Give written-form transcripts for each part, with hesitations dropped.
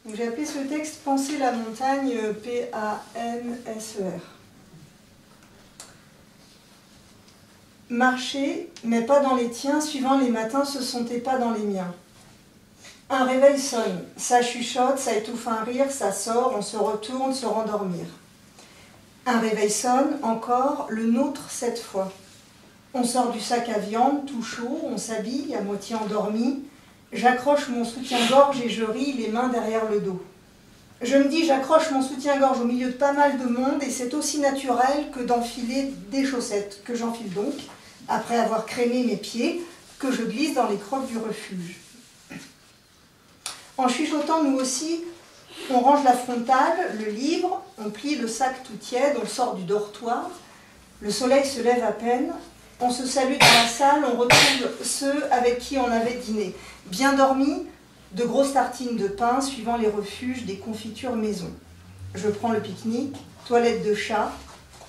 J'ai appelé ce texte « Penser la montagne », P-A-N-S-E-R. Marcher, mais pas dans les tiens, suivant les matins, ce sont tes pas dans les miens. Un réveil sonne, ça chuchote, ça étouffe un rire, ça sort, on se retourne, se rendormir. Un réveil sonne, encore, le nôtre cette fois. On sort du sac à viande, tout chaud, on s'habille, à moitié endormi. J'accroche mon soutien-gorge et je ris, les mains derrière le dos. Je me dis, j'accroche mon soutien-gorge au milieu de pas mal de monde et c'est aussi naturel que d'enfiler des chaussettes, que j'enfile donc, après avoir crémé mes pieds, que je glisse dans les crocs du refuge. En chuchotant, nous aussi, on range la frontale, le livre, on plie le sac tout tiède, on sort du dortoir, le soleil se lève à peine, on se salue dans la salle, on retrouve ceux avec qui on avait dîné. Bien dormis, de grosses tartines de pain suivant les refuges des confitures maison. Je prends le pique-nique, toilette de chat,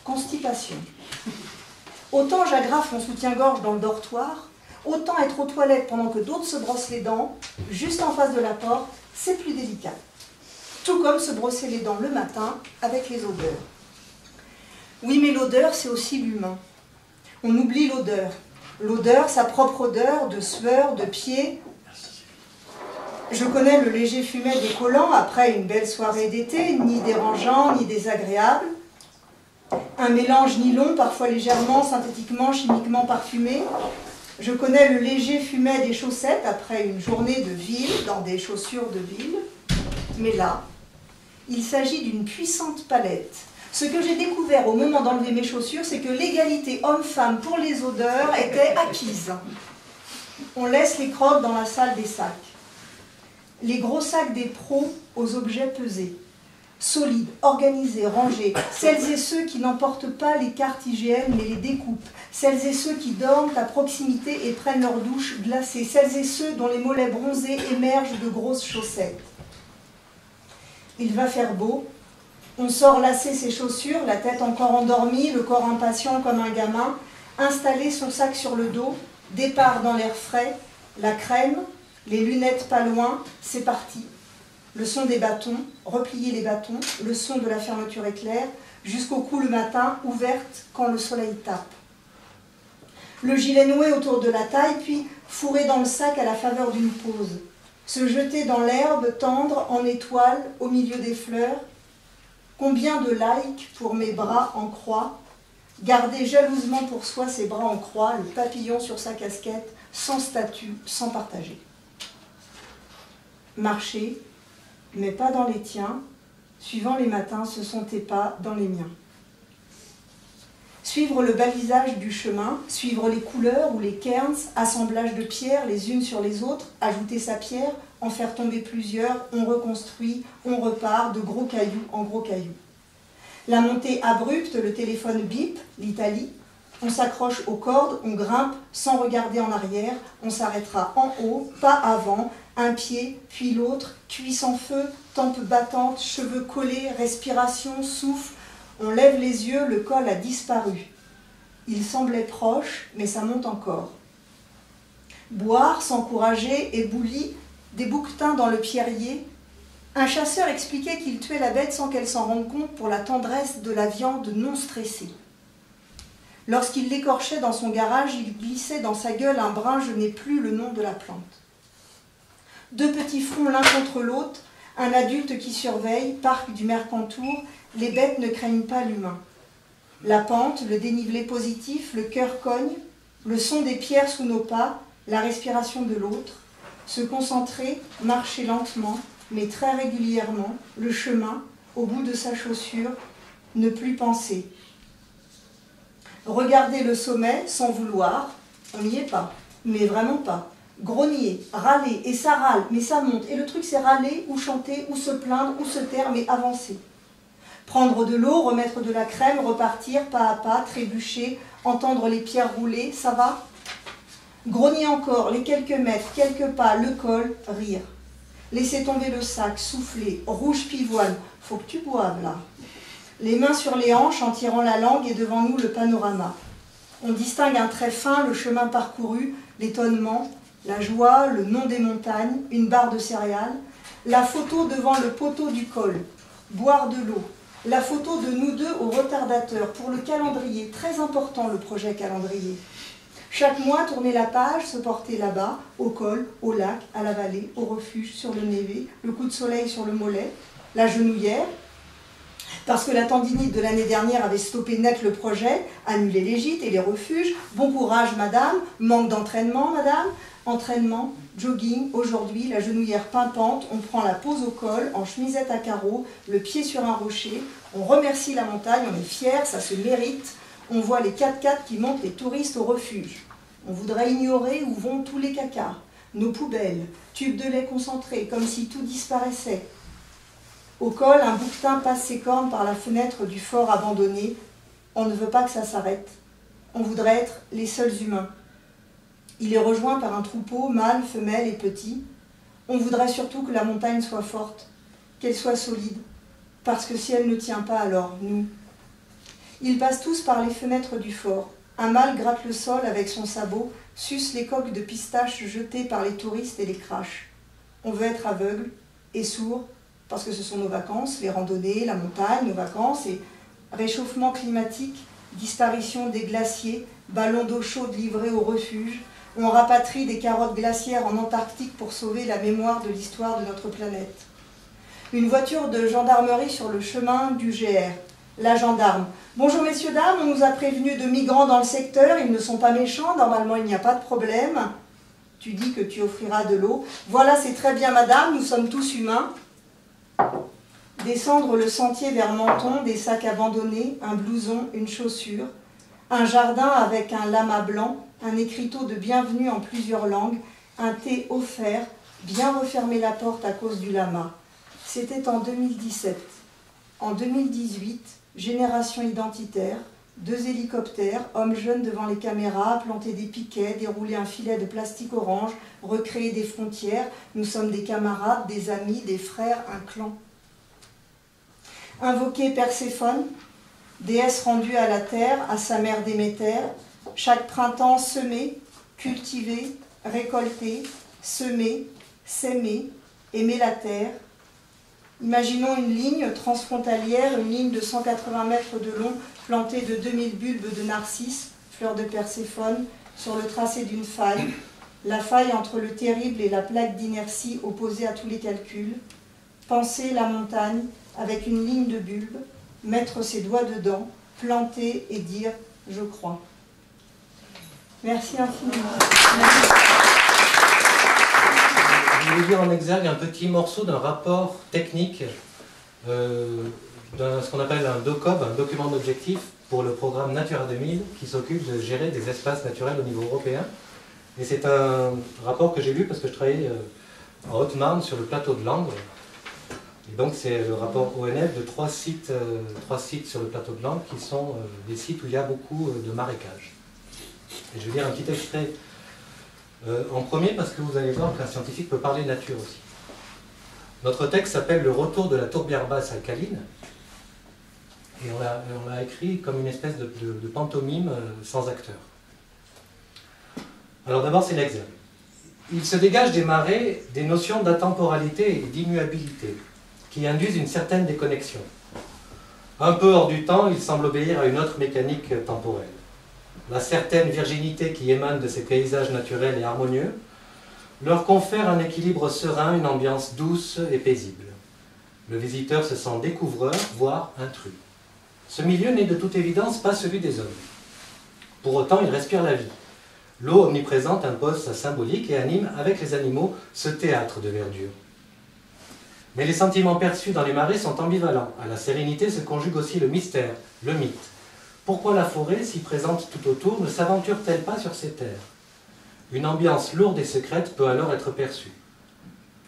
constipation. Autant j'agrafe mon soutien-gorge dans le dortoir, autant être aux toilettes pendant que d'autres se brossent les dents, juste en face de la porte, c'est plus délicat. Tout comme se brosser les dents le matin avec les odeurs. Oui, mais l'odeur, c'est aussi l'humain. On oublie l'odeur. L'odeur, sa propre odeur de sueur, de pied. Je connais le léger fumet des collants après une belle soirée d'été, ni dérangeant, ni désagréable. Un mélange nylon, parfois légèrement, synthétiquement, chimiquement parfumé. Je connais le léger fumet des chaussettes après une journée de ville, dans des chaussures de ville. Mais là, il s'agit d'une puissante palette. Ce que j'ai découvert au moment d'enlever mes chaussures, c'est que l'égalité homme-femme pour les odeurs était acquise. On laisse les crocs dans la salle des sacs. Les gros sacs des pros aux objets pesés. Solides, organisés, rangés. Celles et ceux qui n'emportent pas les cartes IGN mais les découpent. Celles et ceux qui dorment à proximité et prennent leur douche glacée. Celles et ceux dont les mollets bronzés émergent de grosses chaussettes. Il va faire beau. On sort lasser ses chaussures, la tête encore endormie, le corps impatient comme un gamin, installer son sac sur le dos, départ dans l'air frais, la crème, les lunettes pas loin, c'est parti. Le son des bâtons, replier les bâtons, le son de la fermeture éclair, jusqu'au cou le matin, ouverte quand le soleil tape. Le gilet noué autour de la taille, puis fourré dans le sac à la faveur d'une pause. Se jeter dans l'herbe tendre en étoile au milieu des fleurs. Combien de likes pour mes bras en croix, garder jalousement pour soi ses bras en croix, le papillon sur sa casquette, sans statut, sans partager. Marcher, mais pas dans les tiens, suivant les matins, ce sont tes pas dans les miens. Suivre le balisage du chemin, suivre les couleurs ou les cairns, assemblage de pierres les unes sur les autres, ajouter sa pierre, en faire tomber plusieurs, on reconstruit, on repart de gros cailloux en gros cailloux. La montée abrupte, le téléphone bip, l'Italie, on s'accroche aux cordes, on grimpe sans regarder en arrière, on s'arrêtera en haut, pas avant, un pied, puis l'autre, cuisse en feu, tempes battantes, cheveux collés, respiration, souffle, on lève les yeux, le col a disparu. Il semblait proche, mais ça monte encore. Boire, s'encourager, éboulis, des bouquetins dans le pierrier. Un chasseur expliquait qu'il tuait la bête sans qu'elle s'en rende compte pour la tendresse de la viande non stressée. Lorsqu'il l'écorchait dans son garage, il glissait dans sa gueule un brin, je n'ai plus le nom de la plante. Deux petits fronts l'un contre l'autre, un adulte qui surveille, parc du Mercantour, les bêtes ne craignent pas l'humain. La pente, le dénivelé positif, le cœur cogne, le son des pierres sous nos pas, la respiration de l'autre, se concentrer, marcher lentement, mais très régulièrement, le chemin, au bout de sa chaussure, ne plus penser. Regarder le sommet sans vouloir, on n'y est pas, mais vraiment pas. Grogner, râler, et ça râle, mais ça monte. Et le truc c'est râler, ou chanter, ou se plaindre, ou se taire, mais avancer. Prendre de l'eau, remettre de la crème, repartir, pas à pas, trébucher, entendre les pierres rouler, ça va? Grogner encore, les quelques mètres, quelques pas, le col, rire. Laisser tomber le sac, souffler, rouge pivoine, faut que tu boives là. Les mains sur les hanches en tirant la langue et devant nous le panorama. On distingue un trait fin, le chemin parcouru, l'étonnement, la joie, le nom des montagnes, une barre de céréales, la photo devant le poteau du col, boire de l'eau, la photo de nous deux au retardateur pour le calendrier, très important le projet calendrier. Chaque mois, tourner la page, se porter là-bas, au col, au lac, à la vallée, au refuge, sur le névé, le coup de soleil sur le mollet, la genouillère, parce que la tendinite de l'année dernière avait stoppé net le projet, annulé les gîtes et les refuges. Bon courage, madame. Manque d'entraînement, madame. Entraînement, jogging. Aujourd'hui, la genouillère pimpante. On prend la pose au col, en chemisette à carreaux, le pied sur un rocher. On remercie la montagne, on est fiers, ça se mérite. On voit les 4x4 qui montent les touristes au refuge. On voudrait ignorer où vont tous les cacas, nos poubelles, tubes de lait concentré, comme si tout disparaissait. Au col, un bouquetin passe ses cornes par la fenêtre du fort abandonné. On ne veut pas que ça s'arrête. On voudrait être les seuls humains. Il est rejoint par un troupeau, mâles, femelles et petits. On voudrait surtout que la montagne soit forte, qu'elle soit solide, parce que si elle ne tient pas, alors nous. Ils passent tous par les fenêtres du fort. Un mâle gratte le sol avec son sabot, suce les coques de pistaches jetées par les touristes et les crache. On veut être aveugle et sourd, parce que ce sont nos vacances, les randonnées, la montagne, nos vacances, et réchauffement climatique, disparition des glaciers, ballons d'eau chaude livrés au refuge. On rapatrie des carottes glaciaires en Antarctique pour sauver la mémoire de l'histoire de notre planète. Une voiture de gendarmerie sur le chemin du GR. La gendarme. Bonjour messieurs, dames, on nous a prévenus de migrants dans le secteur, ils ne sont pas méchants, normalement il n'y a pas de problème. Tu dis que tu offriras de l'eau. Voilà, c'est très bien madame, nous sommes tous humains. Descendre le sentier vers Menton, des sacs abandonnés, un blouson, une chaussure, un jardin avec un lama blanc, un écriteau de bienvenue en plusieurs langues, un thé offert, bien refermer la porte à cause du lama. C'était en 2017. En 2018, génération identitaire, 2 hélicoptères, hommes jeunes devant les caméras, planter des piquets, dérouler un filet de plastique orange, recréer des frontières. Nous sommes des camarades, des amis, des frères, un clan. Invoquer Perséphone, déesse rendue à la terre, à sa mère Déméter, chaque printemps semer, cultiver, récolter, semer, s'aimer, aimer la terre. Imaginons une ligne transfrontalière, une ligne de 180 mètres de long, plantée de 2000 bulbes de narcisses, fleurs de Perséphone, sur le tracé d'une faille, la faille entre le terrible et la plaque d'inertie opposée à tous les calculs. Penser la montagne avec une ligne de bulbes, mettre ses doigts dedans, planter et dire « je crois ». Merci infiniment. Merci. Je vais dire en exergue un petit morceau d'un rapport technique d'un ce qu'on appelle un DOCOB, un document d'objectif pour le programme Natura 2000 qui s'occupe de gérer des espaces naturels au niveau européen. Et c'est un rapport que j'ai lu parce que je travaillais en Haute-Marne sur le plateau de Langres. Et donc c'est le rapport ONF de 3 sites sur le plateau de Langres qui sont des sites où il y a beaucoup de marécages. Et je vais lire un petit extrait en premier parce que vous allez voir qu'un scientifique peut parler nature aussi. Notre texte s'appelle « Le retour de la tourbière basse alcaline » et on l'a écrit comme une espèce de pantomime sans acteur. Alors d'abord c'est l'exemple. Il se dégage des marées des notions d'atemporalité et d'immuabilité qui induisent une certaine déconnexion. Un peu hors du temps, il semble obéir à une autre mécanique temporelle. La certaine virginité qui émane de ces paysages naturels et harmonieux leur confère un équilibre serein, une ambiance douce et paisible. Le visiteur se sent découvreur, voire intrus. Ce milieu n'est de toute évidence pas celui des hommes. Pour autant, il respire la vie. L'eau omniprésente impose sa symbolique et anime avec les animaux ce théâtre de verdure. Mais les sentiments perçus dans les marées sont ambivalents. À la sérénité se conjugue aussi le mystère, le mythe. Pourquoi la forêt, si présente tout autour, ne s'aventure-t-elle pas sur ces terres? Une ambiance lourde et secrète peut alors être perçue.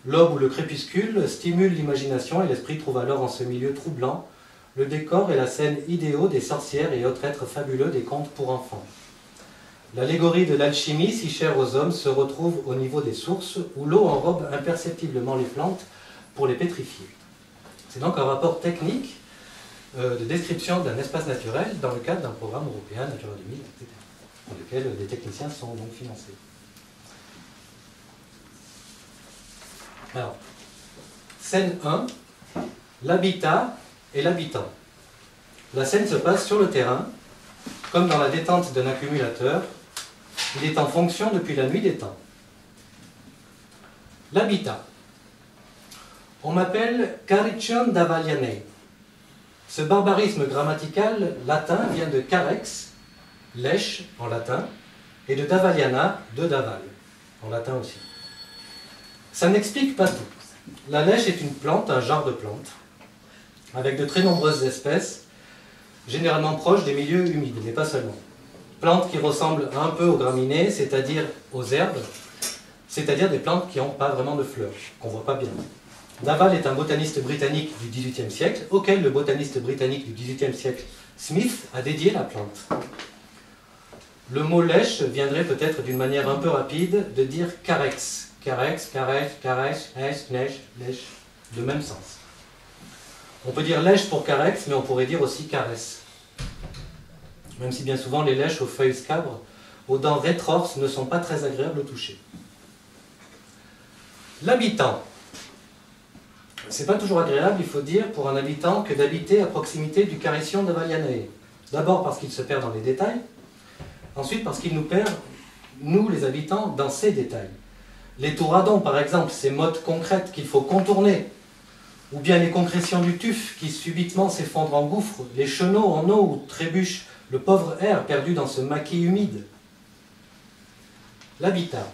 L'aube ou le crépuscule stimule l'imagination et l'esprit trouve alors en ce milieu troublant le décor et la scène idéaux des sorcières et autres êtres fabuleux des contes pour enfants. L'allégorie de l'alchimie, si chère aux hommes, se retrouve au niveau des sources où l'eau enrobe imperceptiblement les plantes pour les pétrifier. C'est donc un rapport technique de description d'un espace naturel dans le cadre d'un programme européen Natura 2000, etc., dans lequel des techniciens sont donc financés. Alors, Scène 1, l'habitat et l'habitant. La scène se passe sur le terrain, comme dans la détente d'un accumulateur. Il est en fonction depuis la nuit des temps. L'habitat. On m'appelle Cariccion d'Avalianei. Ce barbarisme grammatical latin vient de carex, lèche en latin, et de davaliana, de daval, en latin aussi. Ça n'explique pas tout. La lèche est une plante, un genre de plante, avec de très nombreuses espèces, généralement proches des milieux humides, mais pas seulement. Plantes qui ressemblent un peu aux graminées, c'est-à-dire aux herbes, c'est-à-dire des plantes qui n'ont pas vraiment de fleurs, qu'on ne voit pas bien. Daval est un botaniste britannique du XVIIIe siècle, auquel le botaniste britannique du XVIIIe siècle, Smith, a dédié la plante. Le mot lèche viendrait peut-être d'une manière un peu rapide de dire carex. Carex, carèche, carèche, lèche, neige, lèche, de même sens. On peut dire lèche pour carex, mais on pourrait dire aussi caresse. Même si bien souvent les lèches aux feuilles scabres, aux dents rétorses, ne sont pas très agréables au toucher. L'habitant. C'est pas toujours agréable, il faut dire, pour un habitant que d'habiter à proximité du Cariccion d'Avalianei. D'abord parce qu'il se perd dans les détails, ensuite parce qu'il nous perd, nous les habitants, dans ces détails. Les touradons, par exemple, ces mottes concrètes qu'il faut contourner, ou bien les concrétions du tuf qui subitement s'effondrent en gouffre, les chenaux en eau où trébuche le pauvre air perdu dans ce maquis humide. L'habitat.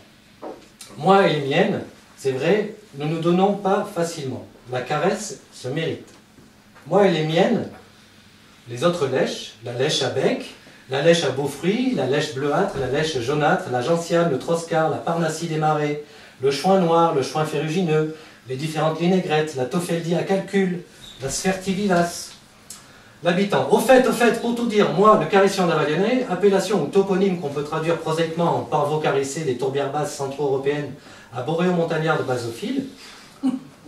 Moi et les miennes, c'est vrai, nous ne nous donnons pas facilement. La caresse se mérite. Moi et les miennes, les autres lèches, la lèche à bec, la lèche à beaux fruits, la lèche bleuâtre, la lèche jaunâtre, la gentiane, le troscar, la parnassie des marais, le choin noir, le choin ferrugineux, les différentes vinaigrettes, la topheldie à calcul, la sfertivivace. L'habitant. Au fait, pour tout dire, moi, le Cariccion d'Avalianei, appellation ou toponyme qu'on peut traduire prosaïquement en parvocarissé des tourbières basses centro-européennes à boréo-montagnarde basophile,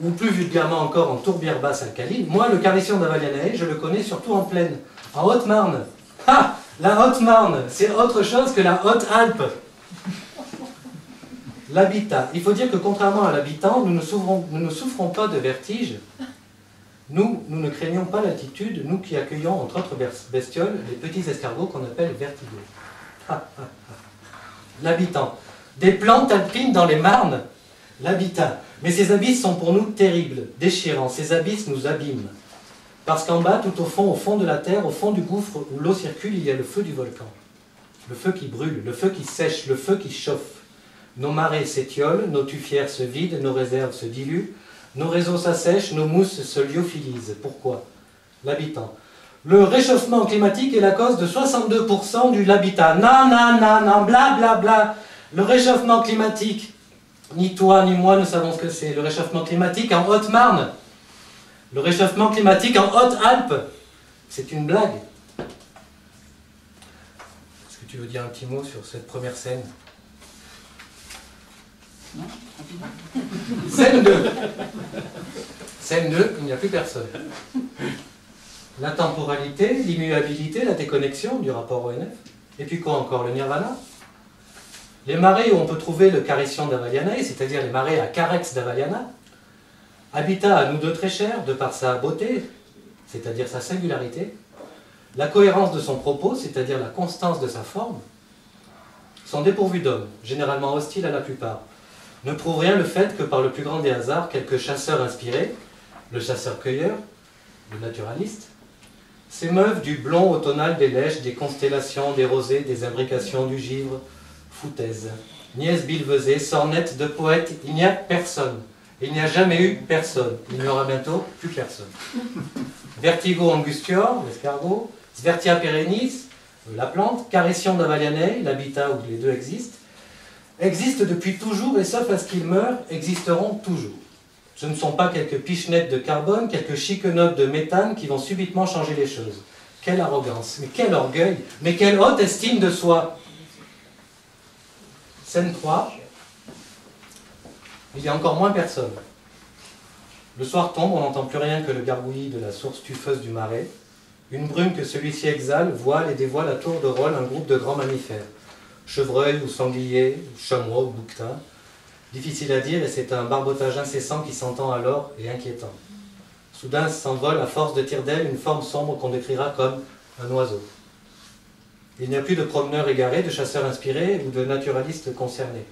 ou plus vulgairement encore en tourbière basse alcaline, moi, le Cariccion d'Avalianei, je le connais surtout en plaine, en Haute-Marne. Ah, la Haute-Marne, c'est autre chose que la Haute-Alpe. L'habitat. Il faut dire que contrairement à l'habitant, nous ne souffrons pas de vertige. Nous ne craignons pas l'altitude, nous qui accueillons, entre autres bestioles, les petits escargots qu'on appelle vertigos. L'habitant. Des plantes alpines dans les marnes. L'habitat. Mais ces abysses sont pour nous terribles, déchirants. Ces abysses nous abîment. Parce qu'en bas, tout au fond de la terre, au fond du gouffre où l'eau circule, il y a le feu du volcan. Le feu qui brûle, le feu qui sèche, le feu qui chauffe. Nos marais s'étiolent, nos tuffières se vident, nos réserves se diluent, nos réseaux s'assèchent, nos mousses se lyophilisent. Pourquoi? L'habitant. Le réchauffement climatique est la cause de 62% de l'habitat. Non, bla bla bla. Le réchauffement climatique, ni toi ni moi ne savons ce que c'est. Le réchauffement climatique en Haute-Marne. Le réchauffement climatique en Haute-Alpes. C'est une blague. Est-ce que tu veux dire un petit mot sur cette première scène? Non, rapidement. Scène 2. Scène 2, il n'y a plus personne. La temporalité, l'immuabilité, la déconnexion du rapport ONF. Et puis quoi encore? Le nirvana. Les marais où on peut trouver le Cariccion d'Avalianei, c'est-à-dire les marais à Carex d'Avaliana, habitat à nous deux très cher, de par sa beauté, c'est-à-dire sa singularité, la cohérence de son propos, c'est-à-dire la constance de sa forme, sont dépourvus d'hommes, généralement hostiles à la plupart. Ne prouve rien le fait que par le plus grand des hasards, quelques chasseurs inspirés, le chasseur-cueilleur, le naturaliste, s'émeuvent du blond automnal des lèches, des constellations, des rosées, des imbrications du givre, foutaise, nièce bilvesée, sornette de poète, il n'y a personne. Il n'y a jamais eu personne. Il n'y aura bientôt plus personne. Vertigo angustior, l'escargot, Svertia perennis, la plante, Cariccion d'Avalianei, l'habitat où les deux existent depuis toujours et sauf à ce qu'ils meurent, existeront toujours. Ce ne sont pas quelques pichenettes de carbone, quelques chiquenotes de méthane qui vont subitement changer les choses. Quelle arrogance, mais quel orgueil, mais quelle haute estime de soi. Scène 3. Il y a encore moins personne. Le soir tombe, on n'entend plus rien que le gargouillis de la source tufeuse du marais. Une brume que celui-ci exhale voile et dévoile à tour de rôle un groupe de grands mammifères. Chevreuils ou sangliers, ou chamois ou bouquetins. Difficile à dire, et c'est un barbotage incessant qui s'entend alors et inquiétant. Soudain s'envole à force de tire-d'aile une forme sombre qu'on décrira comme un oiseau. Il n'y a plus de promeneurs égarés, de chasseurs inspirés ou de naturalistes concernés.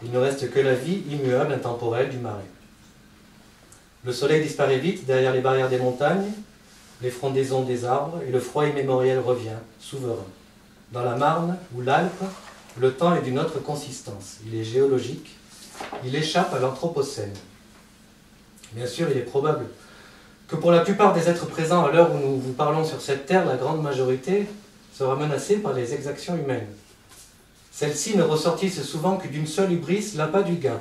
Il ne reste que la vie immuable, intemporelle du marais. Le soleil disparaît vite derrière les barrières des montagnes, les frondaisons des arbres, et le froid immémorial revient, souverain. Dans la Marne ou l'Alpe, le temps est d'une autre consistance. Il est géologique, il échappe à l'anthropocène. Bien sûr, il est probable que pour la plupart des êtres présents à l'heure où nous vous parlons sur cette terre, la grande majorité sera menacée par les exactions humaines. Celles-ci ne ressortissent souvent que d'une seule hubris, l'appât du gain.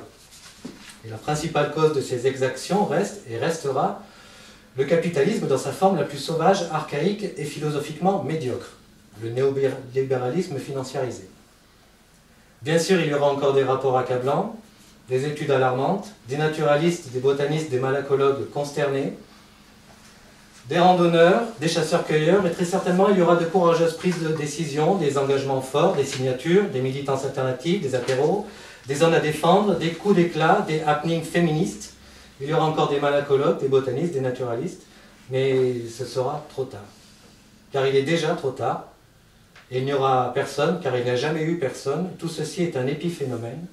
Et la principale cause de ces exactions reste et restera le capitalisme dans sa forme la plus sauvage, archaïque et philosophiquement médiocre, le néolibéralisme financiarisé. Bien sûr, il y aura encore des rapports accablants, des études alarmantes, des naturalistes, des botanistes, des malacologues consternés, des randonneurs, des chasseurs-cueilleurs, et très certainement il y aura de courageuses prises de décision, des engagements forts, des signatures, des militances alternatives, des apéros, des zones à défendre, des coups d'éclat, des happenings féministes. Il y aura encore des malacologues, des botanistes, des naturalistes, mais ce sera trop tard. Car il est déjà trop tard, et il n'y aura personne, car il n'y a jamais eu personne. Tout ceci est un épiphénomène.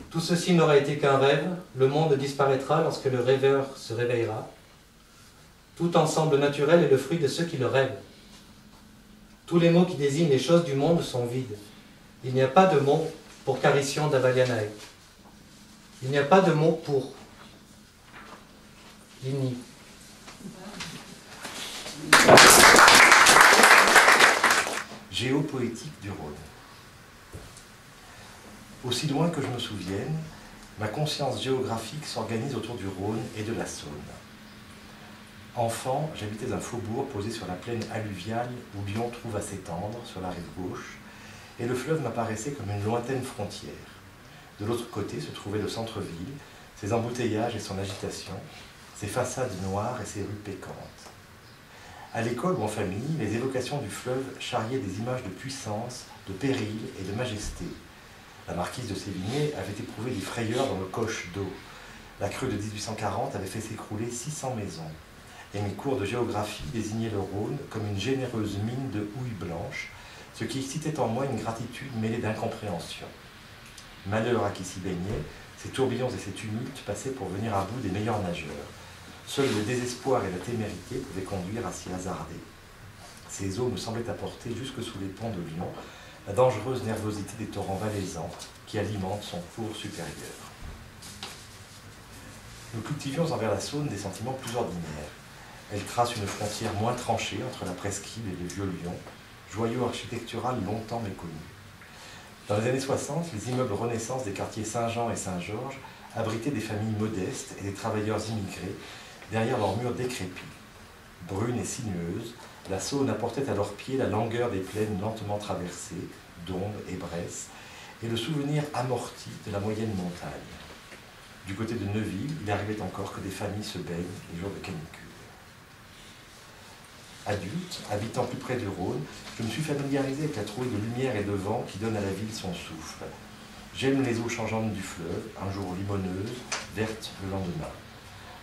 Tout ceci n'aura été qu'un rêve. Le monde disparaîtra lorsque le rêveur se réveillera. Tout ensemble naturel est le fruit de ceux qui le rêvent. Tous les mots qui désignent les choses du monde sont vides. Il n'y a pas de mot pour Carission d'Avalianae. Il n'y a pas de mot pour Ligny. Géopoétique du Rhône. Aussi loin que je me souvienne, ma conscience géographique s'organise autour du Rhône et de la Saône. Enfant, j'habitais un faubourg posé sur la plaine alluviale où Lyon trouve à s'étendre sur la rive gauche, et le fleuve m'apparaissait comme une lointaine frontière. De l'autre côté se trouvait le centre-ville, ses embouteillages et son agitation, ses façades noires et ses rues pécantes. À l'école ou en famille, les évocations du fleuve charriaient des images de puissance, de péril et de majesté. La marquise de Sévigné avait éprouvé des frayeurs dans le coche d'eau. La crue de 1840 avait fait s'écrouler 600 maisons. Et mes cours de géographie désignaient le Rhône comme une généreuse mine de houille blanche, ce qui excitait en moi une gratitude mêlée d'incompréhension. Malheur à qui s'y baignait, ces tourbillons et ces tumultes passaient pour venir à bout des meilleurs nageurs. Seul le désespoir et la témérité pouvaient conduire à s'y hasarder. Ces eaux me semblaient apporter jusque sous les ponts de Lyon la dangereuse nervosité des torrents valaisans qui alimentent son cours supérieur. Nous cultivions envers la Saône des sentiments plus ordinaires. Elle trace une frontière moins tranchée entre la presqu'île et le vieux Lyon, joyau architectural longtemps méconnu. Dans les années 60, les immeubles Renaissance des quartiers Saint-Jean et Saint-Georges abritaient des familles modestes et des travailleurs immigrés derrière leurs murs décrépits. Brune et sinueuse, la Saône apportait à leurs pieds la langueur des plaines lentement traversées, Dombes et Bresse, et le souvenir amorti de la moyenne montagne. Du côté de Neuville, il arrivait encore que des familles se baignent les jours de canicule. Adulte, habitant plus près du Rhône, je me suis familiarisé avec la trouée de lumière et de vent qui donne à la ville son souffle. J'aime les eaux changeantes du fleuve, un jour limoneuses, vertes le lendemain.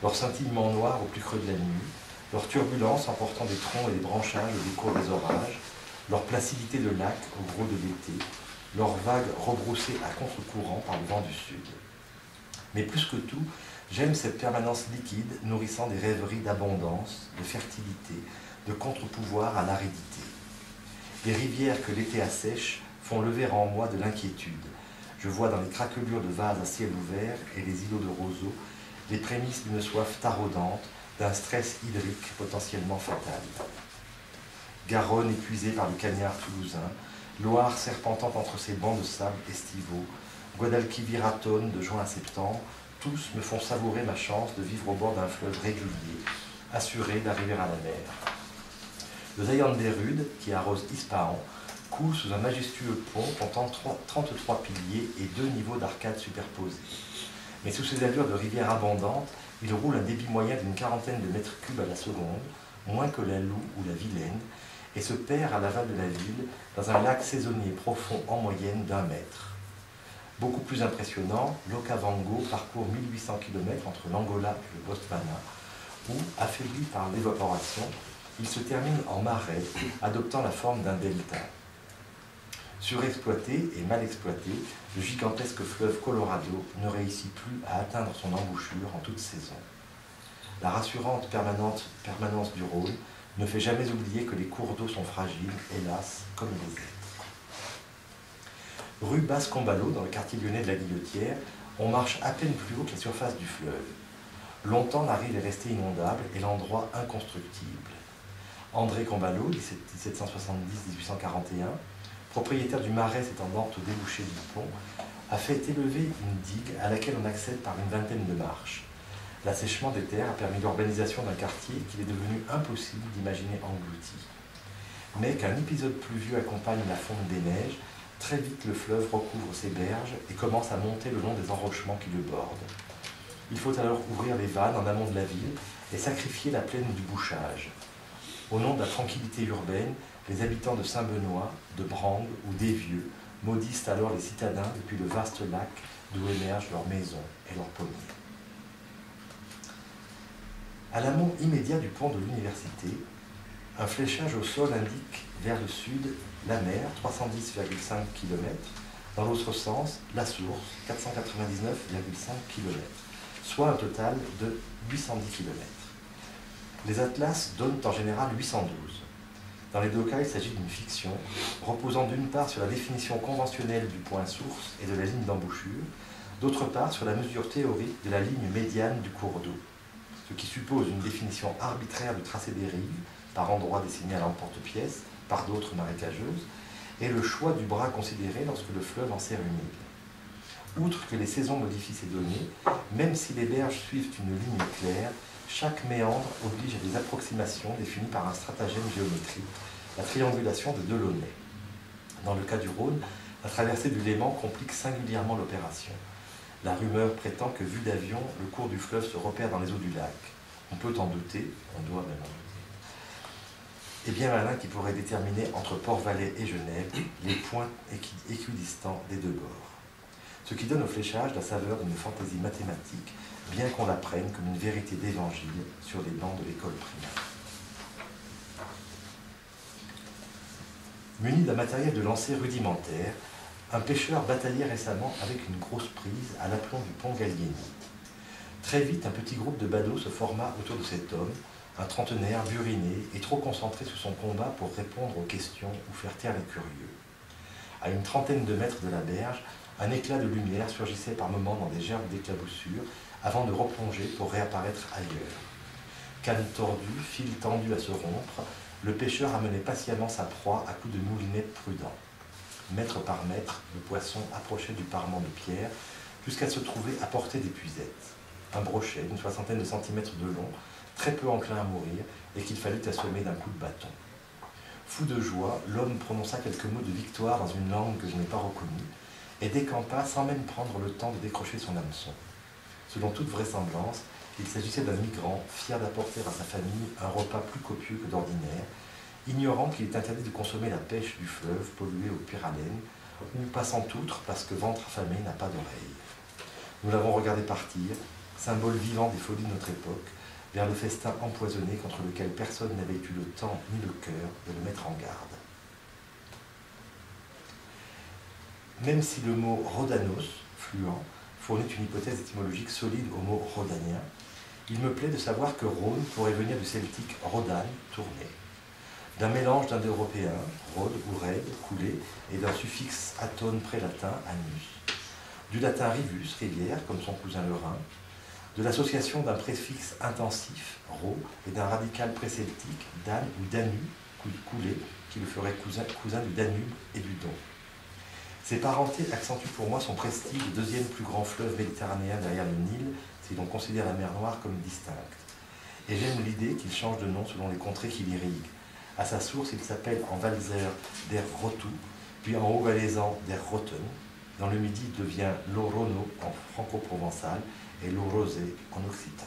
Leur scintillement noir au plus creux de la nuit, leur turbulence emportant des troncs et des branchages au décours des orages, leur placidité de lac au gros de l'été, leurs vagues rebroussées à contre-courant par le vent du sud. Mais plus que tout, j'aime cette permanence liquide nourrissant des rêveries d'abondance, de fertilité, de contre-pouvoir à l'aridité. Les rivières que l'été assèche font lever en moi de l'inquiétude. Je vois dans les craquelures de vases à ciel ouvert et les îlots de roseaux les prémices d'une soif taraudante, d'un stress hydrique potentiellement fatal. Garonne épuisée par le cagnard toulousain, Loire serpentant entre ses bancs de sable estivaux, Guadalquivir atone de juin à septembre, tous me font savourer ma chance de vivre au bord d'un fleuve régulier, assuré d'arriver à la mer. Le Zayande des Rudes, qui arrose Ispahan, coule sous un majestueux pont comptant 33 piliers et 2 niveaux d'arcades superposés. Mais sous ses allures de rivière abondante, il roule un débit moyen d'une quarantaine de mètres cubes à la seconde, moins que la Loue ou la Vilaine, et se perd à l'aval de la ville dans un lac saisonnier profond en moyenne d'1 mètre. Beaucoup plus impressionnant, l'Okavango parcourt 1800 km entre l'Angola et le Botswana, où, affaibli par l'évaporation, il se termine en marais, adoptant la forme d'un delta. Surexploité et mal exploité, le gigantesque fleuve Colorado ne réussit plus à atteindre son embouchure en toute saison. La rassurante permanence du Rhône ne fait jamais oublier que les cours d'eau sont fragiles, hélas, comme les êtres. Rue Basse-Combalo, dans le quartier lyonnais de la Guillotière, on marche à peine plus haut que la surface du fleuve. Longtemps, la rive est restée inondable et l'endroit inconstructible. André Combalo, 1770-1841, propriétaire du marais s'étendant au débouché du pont, a fait élever une digue à laquelle on accède par une vingtaine de marches. L'assèchement des terres a permis l'urbanisation d'un quartier qu'il est devenu impossible d'imaginer englouti. Mais qu'un épisode pluvieux accompagne la fonte des neiges, très vite le fleuve recouvre ses berges et commence à monter le long des enrochements qui le bordent. Il faut alors ouvrir les vannes en amont de la ville et sacrifier la plaine du bouchage. Au nom de la tranquillité urbaine, les habitants de Saint-Benoît, de Brangue ou d'Évieux maudissent alors les citadins depuis le vaste lac d'où émergent leurs maisons et leurs pommiers. À l'amont immédiat du pont de l'université, un fléchage au sol indique vers le sud la mer, 310,5 km, dans l'autre sens, la source, 499,5 km, soit un total de 810 km. Les atlas donnent en général 812. Dans les deux cas, il s'agit d'une fiction, reposant d'une part sur la définition conventionnelle du point source et de la ligne d'embouchure, d'autre part sur la mesure théorique de la ligne médiane du cours d'eau, ce qui suppose une définition arbitraire du tracé des rives, par endroits dessinés à l'emporte-pièce, par d'autres marécageuses, et le choix du bras considéré lorsque le fleuve en sert une île. Outre que les saisons modifient ces données, même si les berges suivent une ligne claire, chaque méandre oblige à des approximations définies par un stratagème géométrique, la triangulation de Delaunay. Dans le cas du Rhône, la traversée du Léman complique singulièrement l'opération. La rumeur prétend que, vu d'avion, le cours du fleuve se repère dans les eaux du lac. On peut en douter, on doit même en douter. Et bien malin qui pourrait déterminer entre Port-Valais et Genève les points équidistants des deux bords. Ce qui donne au fléchage la saveur d'une fantaisie mathématique, bien qu'on la prenne comme une vérité d'évangile sur les bancs de l'école primaire. Muni d'un matériel de lancer rudimentaire, un pêcheur bataillait récemment avec une grosse prise à l'aplomb du pont Gallieni. Très vite, un petit groupe de badauds se forma autour de cet homme, un trentenaire buriné et trop concentré sur son combat pour répondre aux questions ou faire taire les curieux. À une trentaine de mètres de la berge, un éclat de lumière surgissait par moments dans des gerbes d'éclaboussures avant de replonger pour réapparaître ailleurs. Canne tordue, fil tendu à se rompre, le pêcheur amenait patiemment sa proie à coups de moulinet prudent. Mètre par mètre, le poisson approchait du parement de pierre jusqu'à se trouver à portée d'épuisette. Un brochet d'une soixantaine de centimètres de long, très peu enclin à mourir, et qu'il fallut assommer d'un coup de bâton. Fou de joie, l'homme prononça quelques mots de victoire dans une langue que je n'ai pas reconnue, et décampa sans même prendre le temps de décrocher son hameçon. Selon toute vraisemblance, il s'agissait d'un migrant fier d'apporter à sa famille un repas plus copieux que d'ordinaire, ignorant qu'il est interdit de consommer la pêche du fleuve polluée au pyralène, ou passant outre parce que ventre affamé n'a pas d'oreille. Nous l'avons regardé partir, symbole vivant des folies de notre époque, vers le festin empoisonné contre lequel personne n'avait eu le temps ni le cœur de le mettre en garde. Même si le mot rhodanos, fluent, fournit une hypothèse étymologique solide au mot rhodanien, il me plaît de savoir que Rhône pourrait venir du celtique rhodan, tourner, d'un mélange d'indo-européen, rhode ou raid, couler, et d'un suffixe atone pré-latin, anus, du latin rivus, rivière, comme son cousin le Rhin, de l'association d'un préfixe intensif, ro, et d'un radical pré-celtique, dan ou danu, couler, qui le ferait cousin du Danube et du Don. Ces parentés accentuent pour moi son prestige de deuxième plus grand fleuve méditerranéen derrière le Nil, si l'on considère la mer Noire comme distincte. Et j'aime l'idée qu'il change de nom selon les contrées qu'il irrigue. À sa source, il s'appelle en valser der Rotu, puis en haut-valaisan der Rotten. Dans le Midi, il devient l'Orono en franco-provençal et l'eau rosée en occitan.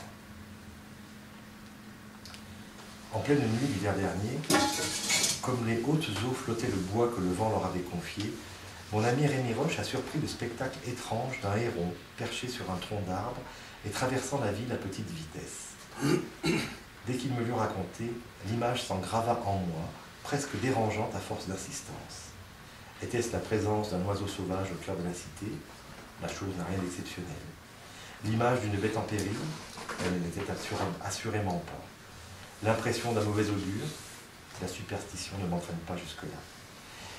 En pleine nuit l'hiver dernier, comme les hautes eaux flottaient le bois que le vent leur avait confié, Mon ami Rémi Roche a surpris le spectacle étrange d'un héron perché sur un tronc d'arbre et traversant la ville à petite vitesse. Dès qu'il me l'eut raconté, l'image s'en grava en moi, presque dérangeante à force d'insistance. Était-ce la présence d'un oiseau sauvage au cœur de la cité? La chose n'a rien d'exceptionnel. L'image d'une bête en péril? Elle n'était assurément pas. L'impression d'un mauvais augure? La superstition ne m'entraîne pas jusque-là.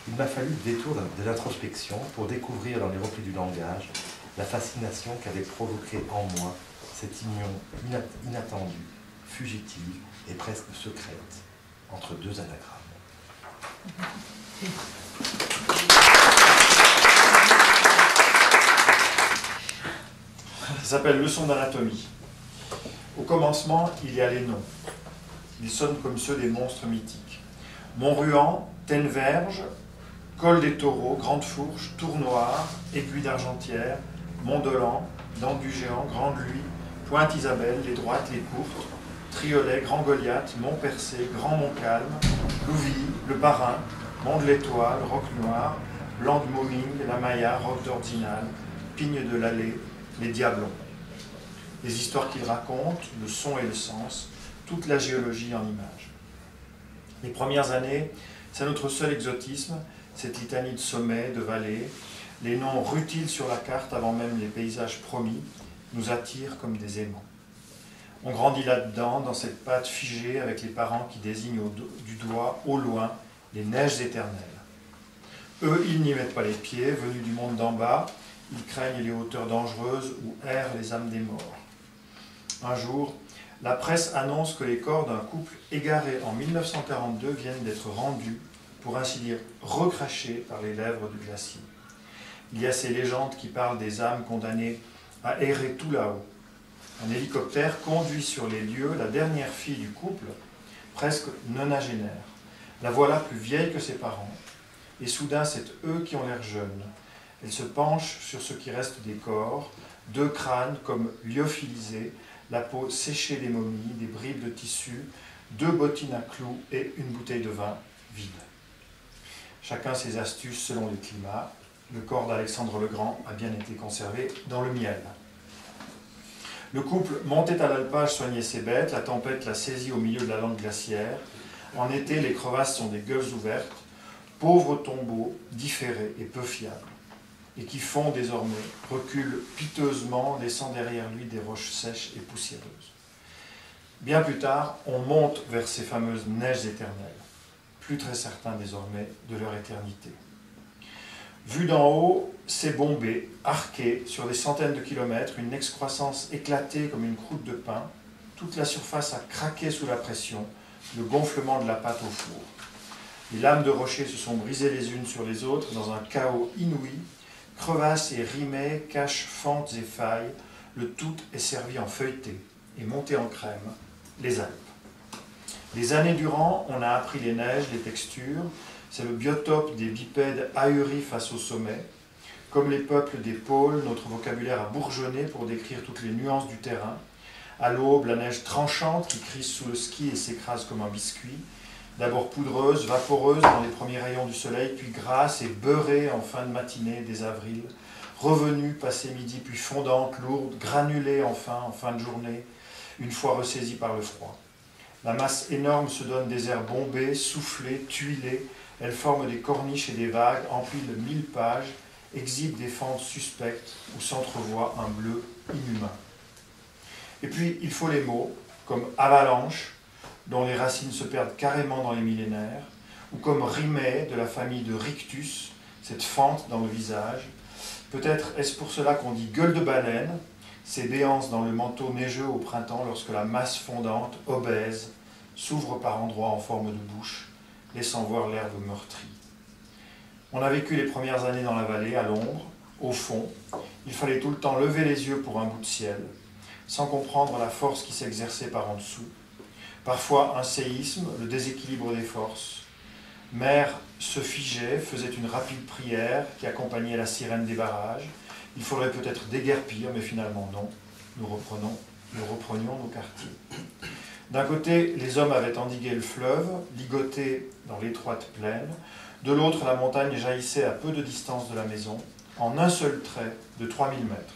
Il m'a fallu le détour de l'introspection pour découvrir dans les replis du langage la fascination qu'avait provoquée en moi cette union inattendue, fugitive et presque secrète entre deux anagrammes. Ça s'appelle Leçon d'anatomie. Au commencement, il y a les noms. Ils sonnent comme ceux des monstres mythiques. Montruan, Teineverge, Col des Taureaux, Grande Fourche, Tour Noir, Aiguille d'Argentière, Mont-Dolent, Dent du Géant, Grande Luy, Pointe Isabelle, les droites, les courtes, Triolet, Grand Goliath, Mont-Percé, Grand Montcalm, Louvilly, le Barin, Mont de l'Étoile, Roc Noir, Blanc de Moming, la Maya, Roc d'Ordinal, Pigne de l'Allée, les Diablons. Les histoires qu'il raconte, le son et le sens, toute la géologie en images. Les premières années, c'est notre seul exotisme, cette litanie de sommets, de vallées, les noms rutiles sur la carte avant même les paysages promis, nous attirent comme des aimants. On grandit là-dedans, dans cette pâte figée avec les parents qui désignent du doigt, au loin, les neiges éternelles. Eux, ils n'y mettent pas les pieds, venus du monde d'en bas, ils craignent les hauteurs dangereuses où errent les âmes des morts. Un jour, la presse annonce que les corps d'un couple égaré en 1942 viennent d'être rendus, pour ainsi dire recrachés par les lèvres du glacier. Il y a ces légendes qui parlent des âmes condamnées à errer tout là-haut. Un hélicoptère conduit sur les lieux la dernière fille du couple, presque nonagénaire. La voilà plus vieille que ses parents. Et soudain, c'est eux qui ont l'air jeunes. Elle se penche sur ce qui reste des corps, deux crânes comme lyophilisés, la peau séchée des momies, des bribes de tissu, deux bottines à clous et une bouteille de vin vide. Chacun ses astuces selon les climats. Le corps d'Alexandre le Grand a bien été conservé dans le miel. Le couple montait à l'alpage soigner ses bêtes, la tempête l'a saisi au milieu de la lande glaciaire. En été, les crevasses sont des gueules ouvertes, pauvres tombeaux, différés et peu fiables, et qui fond désormais, recule piteusement, laissant derrière lui des roches sèches et poussiéreuses. Bien plus tard, on monte vers ces fameuses neiges éternelles, plus très certains désormais de leur éternité. Vu d'en haut, c'est bombé, arqué, sur des centaines de kilomètres, une excroissance éclatée comme une croûte de pain. Toute la surface a craqué sous la pression, le gonflement de la pâte au four. Les lames de rochers se sont brisées les unes sur les autres dans un chaos inouï. Crevasses et rimets cachent fentes et failles. Le tout est servi en feuilleté et monté en crème, les Alpes. Des années durant, on a appris les neiges, les textures. C'est le biotope des bipèdes ahuris face au sommet. Comme les peuples des pôles, notre vocabulaire a bourgeonné pour décrire toutes les nuances du terrain. À l'aube, la neige tranchante qui crise sous le ski et s'écrase comme un biscuit. D'abord poudreuse, vaporeuse dans les premiers rayons du soleil, puis grasse et beurrée en fin de matinée des avrils. Revenue, passé midi, puis fondante, lourde, granulée enfin en fin de journée, une fois ressaisie par le froid. La masse énorme se donne des airs bombés, soufflés, tuilés. Elle forme des corniches et des vagues, empile 1000 pages, exhibe des fentes suspectes où s'entrevoit un bleu inhumain. Et puis, il faut les mots, comme avalanche, dont les racines se perdent carrément dans les millénaires, ou comme rimet de la famille de rictus, cette fente dans le visage. Peut-être est-ce pour cela qu'on dit gueule de baleine, ces béances dans le manteau neigeux au printemps lorsque la masse fondante, obèse, s'ouvre par endroits en forme de bouche, laissant voir l'herbe meurtrie. On a vécu les premières années dans la vallée, à l'ombre, au fond. Il fallait tout le temps lever les yeux pour un bout de ciel, sans comprendre la force qui s'exerçait par en dessous. Parfois un séisme, le déséquilibre des forces. Mère se figeait, faisait une rapide prière qui accompagnait la sirène des barrages. Il faudrait peut-être déguerpir, mais finalement non. Nous reprenions nos quartiers. D'un côté, les hommes avaient endigué le fleuve, ligoté dans l'étroite plaine. De l'autre, la montagne jaillissait à peu de distance de la maison, en un seul trait de 3000 mètres.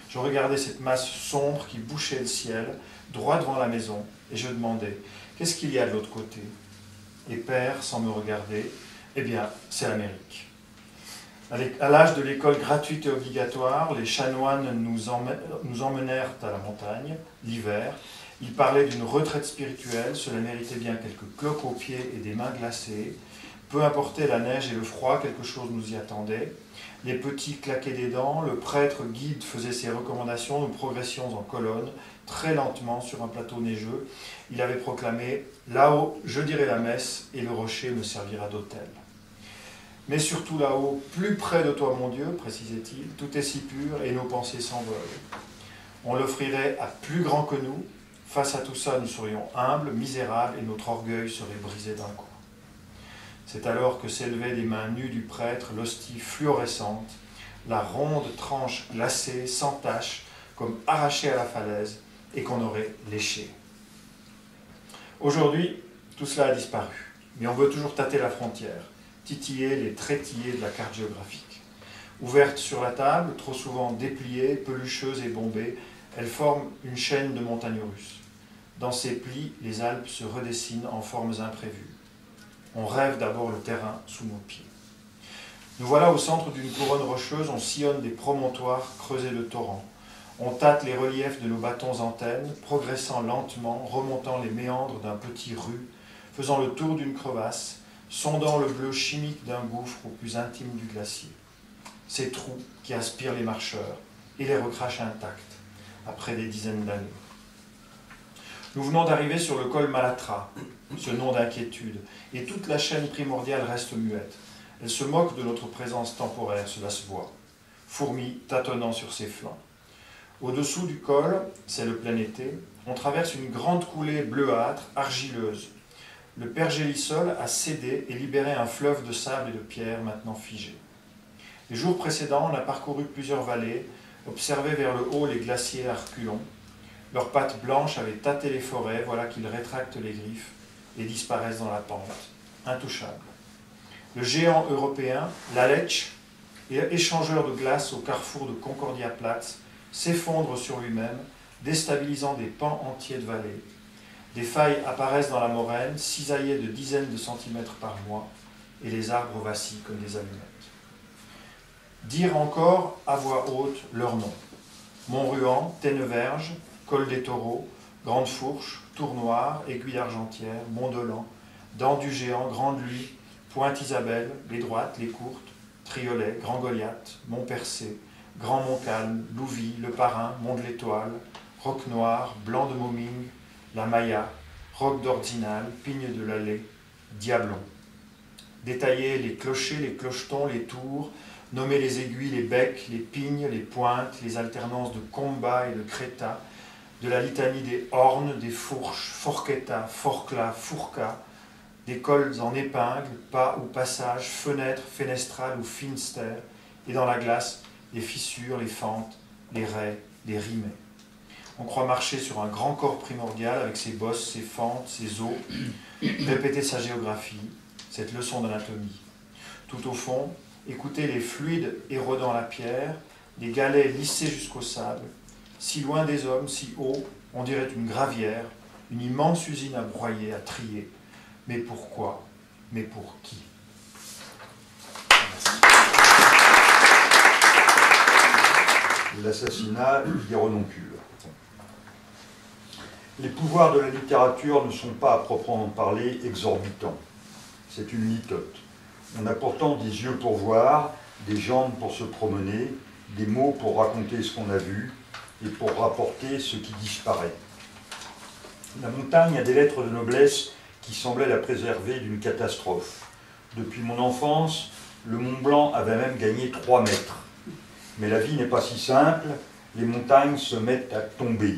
Je regardais cette masse sombre qui bouchait le ciel, droit devant la maison, et je demandais, qu'est-ce qu'il y a de l'autre côté? Et père, sans me regarder, eh bien, c'est l'Amérique. À l'âge de l'école gratuite et obligatoire, les chanoines nous emmenèrent à la montagne, l'hiver. Ils parlaient d'une retraite spirituelle, cela méritait bien quelques cloques aux pieds et des mains glacées. Peu importait la neige et le froid, quelque chose nous y attendait. Les petits claquaient des dents, le prêtre guide faisait ses recommandations, nous progressions en colonne, très lentement sur un plateau neigeux. Il avait proclamé « Là-haut, je dirai la messe et le rocher me servira d'autel. » Mais surtout là-haut, plus près de toi mon Dieu, précisait-il, tout est si pur et nos pensées s'envolent. On l'offrirait à plus grand que nous. Face à tout ça, nous serions humbles, misérables et notre orgueil serait brisé d'un coup. C'est alors que s'élevait des mains nues du prêtre l'hostie fluorescente, la ronde tranche glacée, sans tache, comme arrachée à la falaise, et qu'on aurait léchée. Aujourd'hui, tout cela a disparu, mais on veut toujours tâter la frontière, titiller les trétillés de la carte géographique. Ouverte sur la table, trop souvent dépliée, pelucheuse et bombée, elle forme une chaîne de montagnes russes. Dans ses plis, les Alpes se redessinent en formes imprévues. On rêve d'abord le terrain sous nos pieds. Nous voilà au centre d'une couronne rocheuse, on sillonne des promontoires creusés de torrents. On tâte les reliefs de nos bâtons antennes, progressant lentement, remontant les méandres d'un petit ru, faisant le tour d'une crevasse, sondant le bleu chimique d'un gouffre au plus intime du glacier. Ces trous qui aspirent les marcheurs et les recrachent intacts, après des dizaines d'années. Nous venons d'arriver sur le col Malatra, ce nom d'inquiétude, et toute la chaîne primordiale reste muette. Elle se moque de notre présence temporaire, cela se voit. Fourmis tâtonnant sur ses flancs. Au-dessous du col, c'est le plein été, on traverse une grande coulée bleuâtre, argileuse. Le pergélisol a cédé et libéré un fleuve de sable et de pierres maintenant figé. Les jours précédents, on a parcouru plusieurs vallées, observé vers le haut les glaciers à reculons. Leurs pattes blanches avaient tâté les forêts, voilà qu'ils rétractent les griffes et disparaissent dans la pente, intouchables. Le géant européen, l'Aletsch, échangeur de glace au carrefour de Concordia Platz, s'effondre sur lui-même, déstabilisant des pans entiers de vallées. Des failles apparaissent dans la moraine, cisaillées de dizaines de centimètres par mois, et les arbres vacillent comme des allumettes. Dire encore à voix haute leurs noms. Montruan, Tenneverge, Col des Taureaux, Grande Fourche, Tour Noir, Aiguille Argentière, Mont-Dolent, Dents du Géant, Grande Luy, Pointe Isabelle, les droites, les courtes, Triolet, Grand Goliath, Mont Percé, Grand Montcalm, Louvie, Le Parrain, Mont de l'Étoile, Roc Noir, Blanc de Moming, La Maya, Roc d'Ordinal, Pigne de l'Allée, Diablon. Détailler les clochers, les clochetons, les tours, nommer les aiguilles, les becs, les pignes, les pointes, les alternances de combat et de créta, de la litanie des hornes, des fourches, forqueta, forcla, fourca, des cols en épingles, pas ou passages, fenêtres, fenestrales ou finster, et dans la glace, les fissures, les fentes, les raies, les rimets. On croit marcher sur un grand corps primordial avec ses bosses, ses fentes, ses os, répéter sa géographie, cette leçon d'anatomie. Tout au fond, écouter les fluides érodant la pierre, les galets lissés jusqu'au sable, si loin des hommes, si haut, on dirait une gravière, une immense usine à broyer, à trier. Mais pourquoi? Mais pour qui? L'assassinat des renoncules. Les pouvoirs de la littérature ne sont pas, à proprement parler, exorbitants. C'est une litote. On a pourtant des yeux pour voir, des jambes pour se promener, des mots pour raconter ce qu'on a vu et pour rapporter ce qui disparaît. La montagne a des lettres de noblesse qui semblaient la préserver d'une catastrophe. Depuis mon enfance, le Mont Blanc avait même gagné 3 mètres. Mais la vie n'est pas si simple, les montagnes se mettent à tomber.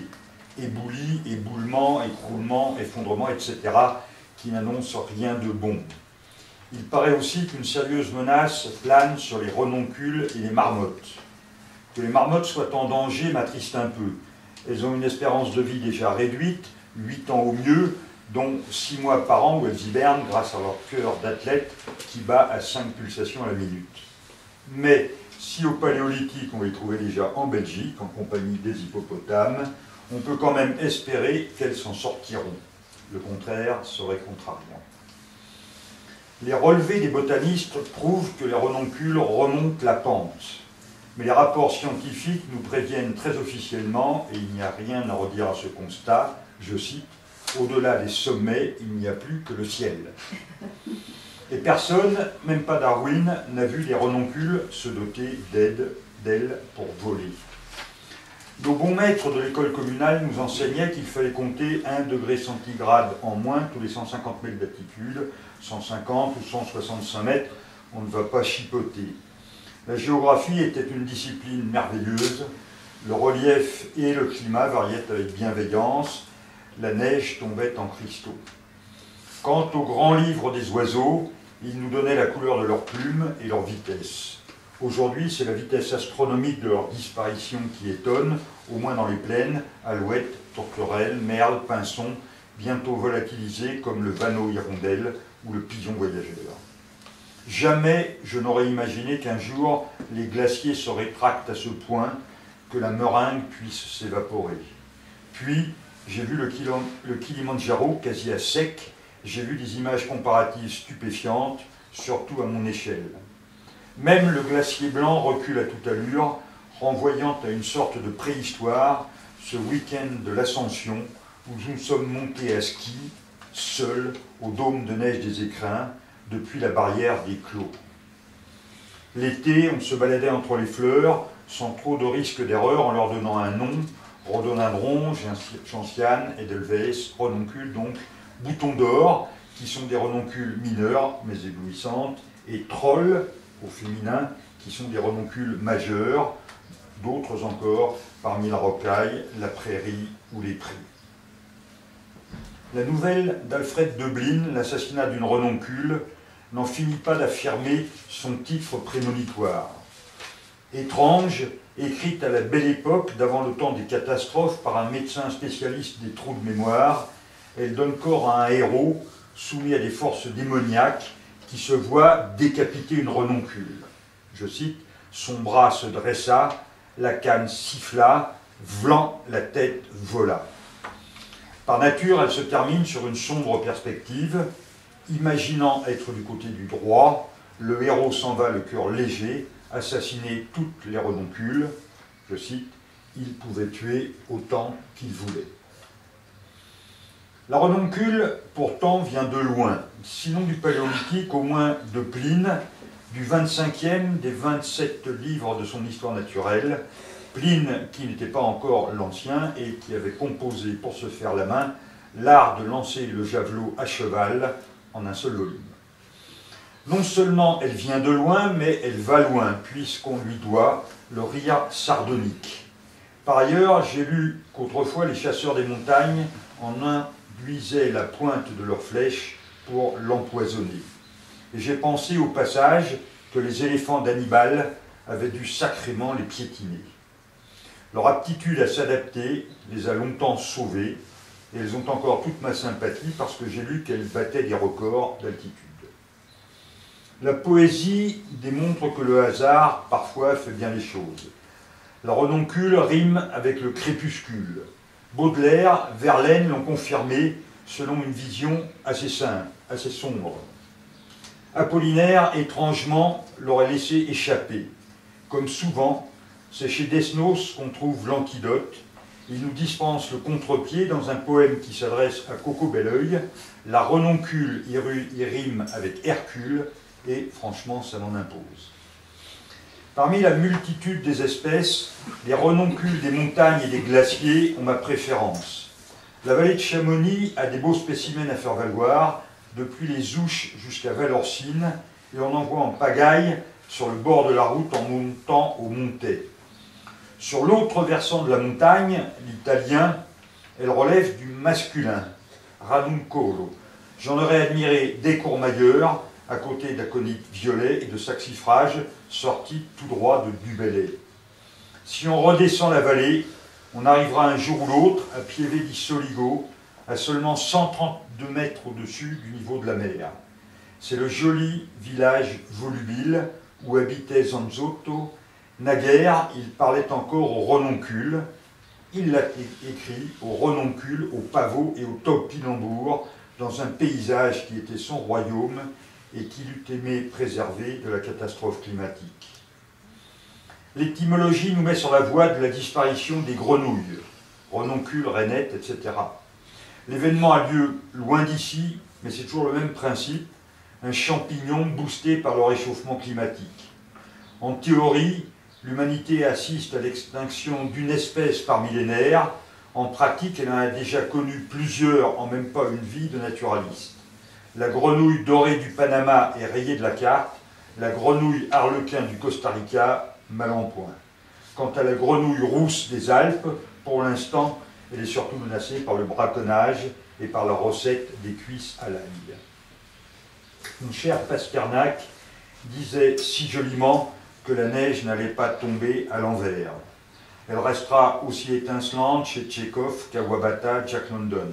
Éboulis, éboulements, écroulements, effondrements, etc., qui n'annoncent rien de bon. Il paraît aussi qu'une sérieuse menace plane sur les renoncules et les marmottes. Que les marmottes soient en danger m'attriste un peu. Elles ont une espérance de vie déjà réduite, 8 ans au mieux, dont 6 mois par an où elles hibernent grâce à leur cœur d'athlète qui bat à 5 pulsations à la minute. Mais si au Paléolithique on les trouvait déjà en Belgique, en compagnie des hippopotames, on peut quand même espérer qu'elles s'en sortiront. Le contraire serait contrariant. Les relevés des botanistes prouvent que les renoncules remontent la pente. Mais les rapports scientifiques nous préviennent très officiellement, et il n'y a rien à redire à ce constat, je cite, « Au-delà des sommets, il n'y a plus que le ciel ». Et personne, même pas Darwin, n'a vu les renoncules se doter d'ailes pour voler. Nos bons maîtres de l'école communale nous enseignaient qu'il fallait compter 1 degré centigrade en moins tous les 150 mètres d'altitude, 150 ou 165 mètres, on ne va pas chipoter. La géographie était une discipline merveilleuse, le relief et le climat variaient avec bienveillance, la neige tombait en cristaux. Quant au grand livre des oiseaux, il nous donnait la couleur de leurs plumes et leur vitesse. Aujourd'hui, c'est la vitesse astronomique de leur disparition qui étonne, au moins dans les plaines, alouettes, tourterelles, merles, pinsons, bientôt volatilisés comme le vanneau hirondelle ou le pigeon voyageur. Jamais je n'aurais imaginé qu'un jour les glaciers se rétractent à ce point que la meringue puisse s'évaporer. Puis, j'ai vu le Kilimandjaro quasi à sec, j'ai vu des images comparatives stupéfiantes, surtout à mon échelle. Même le glacier blanc recule à toute allure, renvoyant à une sorte de préhistoire ce week-end de l'Ascension où nous sommes montés à ski, seuls, au dôme de neige des Écrins, depuis la barrière des Clos. L'été, on se baladait entre les fleurs, sans trop de risque d'erreur, en leur donnant un nom, rhododendron, gentiane, edelweiss, renoncules donc, boutons d'or, qui sont des renoncules mineurs, mais éblouissantes, et trolls, au féminin, qui sont des renoncules majeurs, d'autres encore, parmi la rocaille, la prairie ou les prés. La nouvelle d'Alfred Döblin, l'assassinat d'une renoncule, n'en finit pas d'affirmer son titre prémonitoire. Étrange, écrite à la belle époque, d'avant le temps des catastrophes, par un médecin spécialiste des trous de mémoire, elle donne corps à un héros soumis à des forces démoniaques qui se voit décapiter une renoncule. Je cite, « Son bras se dressa, la canne siffla, vlan, la tête vola ». Par nature, elle se termine sur une sombre perspective. Imaginant être du côté du droit, le héros s'en va le cœur léger, assassiner toutes les renoncules. Je cite, « Il pouvait tuer autant qu'il voulait ». La renoncule, pourtant, vient de loin, sinon du Paléolithique, au moins de Pline, du 25e des 27 livres de son histoire naturelle, Pline qui n'était pas encore l'Ancien et qui avait composé pour se faire la main l'art de lancer le javelot à cheval en un seul volume. Non seulement elle vient de loin, mais elle va loin, puisqu'on lui doit le rire sardonique. Par ailleurs, j'ai lu qu'autrefois les chasseurs des montagnes en induisaient la pointe de leurs flèches pour l'empoisonner. Et j'ai pensé au passage que les éléphants d'Hannibal avaient dû sacrément les piétiner. Leur aptitude à s'adapter les a longtemps sauvées, et elles ont encore toute ma sympathie parce que j'ai lu qu'elles battaient des records d'altitude. La poésie démontre que le hasard, parfois, fait bien les choses. La renoncule rime avec le crépuscule. Baudelaire, Verlaine l'ont confirmé selon une vision assez simple, assez sombre. Apollinaire, étrangement, l'aurait laissé échapper. Comme souvent, c'est chez Desnos qu'on trouve l'antidote. Il nous dispense le contre-pied dans un poème qui s'adresse à Coco Belleuil. La renoncule y rime avec Hercule, et franchement, ça m'en impose. Parmi la multitude des espèces, les renoncules des montagnes et des glaciers ont ma préférence. La vallée de Chamonix a des beaux spécimens à faire valoir, depuis les Ouches jusqu'à Valorcine, et on en voit en pagaille sur le bord de la route en montant au Montet. Sur l'autre versant de la montagne, l'italien, elle relève du masculin, ranuncolo. J'en aurais admiré des courmayeurs, à côté d'aconites violets et de saxifrages sortis tout droit de Dubellay. Si on redescend la vallée, on arrivera un jour ou l'autre à Pieve di Soligo, à seulement 132 mètres au-dessus du niveau de la mer. C'est le joli village volubile où habitait Zanzotto. Naguère, il parlait encore au renoncule. Il l'a écrit au renoncule, au pavot et au topinambour, dans un paysage qui était son royaume et qu'il eût aimé préserver de la catastrophe climatique. L'étymologie nous met sur la voie de la disparition des grenouilles, renoncules, rainettes, etc. L'événement a lieu loin d'ici, mais c'est toujours le même principe, un champignon boosté par le réchauffement climatique. En théorie, l'humanité assiste à l'extinction d'une espèce par millénaire. En pratique, elle en a déjà connu plusieurs en même pas une vie de naturaliste. La grenouille dorée du Panama est rayée de la carte, la grenouille arlequin du Costa Rica, mal en point. Quant à la grenouille rousse des Alpes, pour l'instant, elle est surtout menacée par le braconnage et par la recette des cuisses à l'ail. Une chère Pasternak disait si joliment que la neige n'allait pas tomber à l'envers. Elle restera aussi étincelante chez Tchekhov qu'à Wabata, Jack London.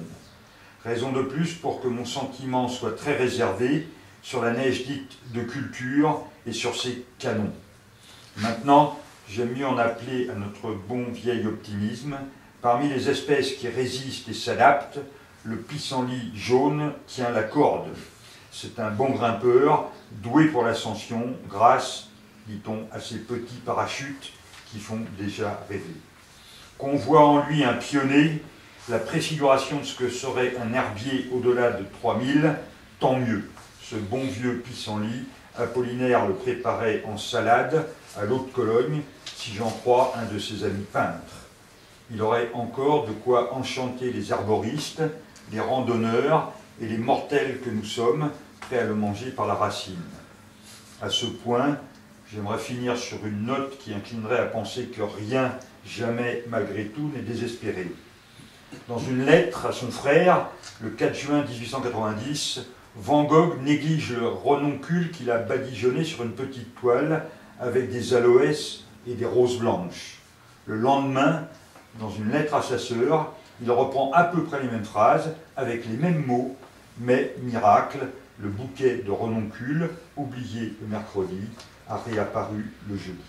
Raison de plus pour que mon sentiment soit très réservé sur la neige dite de culture et sur ses canons. Maintenant, j'aime mieux en appeler à notre bon vieil optimisme. Parmi les espèces qui résistent et s'adaptent, le pissenlit jaune tient la corde. C'est un bon grimpeur, doué pour l'ascension, grâce, dit-on, à ces petits parachutes qui font déjà rêver. Qu'on voit en lui un pionnier, la préfiguration de ce que serait un herbier au-delà de 3000, tant mieux. Ce bon vieux pissenlit, Apollinaire le préparait en salade à l'eau de Cologne, si j'en crois un de ses amis peintres. Il aurait encore de quoi enchanter les herboristes, les randonneurs et les mortels que nous sommes, prêts à le manger par la racine. À ce point, j'aimerais finir sur une note qui inclinerait à penser que rien, jamais, malgré tout, n'est désespéré. Dans une lettre à son frère, le 4 juin 1890, Van Gogh néglige le renoncule qu'il a badigeonné sur une petite toile avec des aloès et des roses blanches. Le lendemain, dans une lettre à sa sœur, il reprend à peu près les mêmes phrases, avec les mêmes mots, mais, miracle, le bouquet de renoncule, oublié le mercredi, a réapparu le jeudi.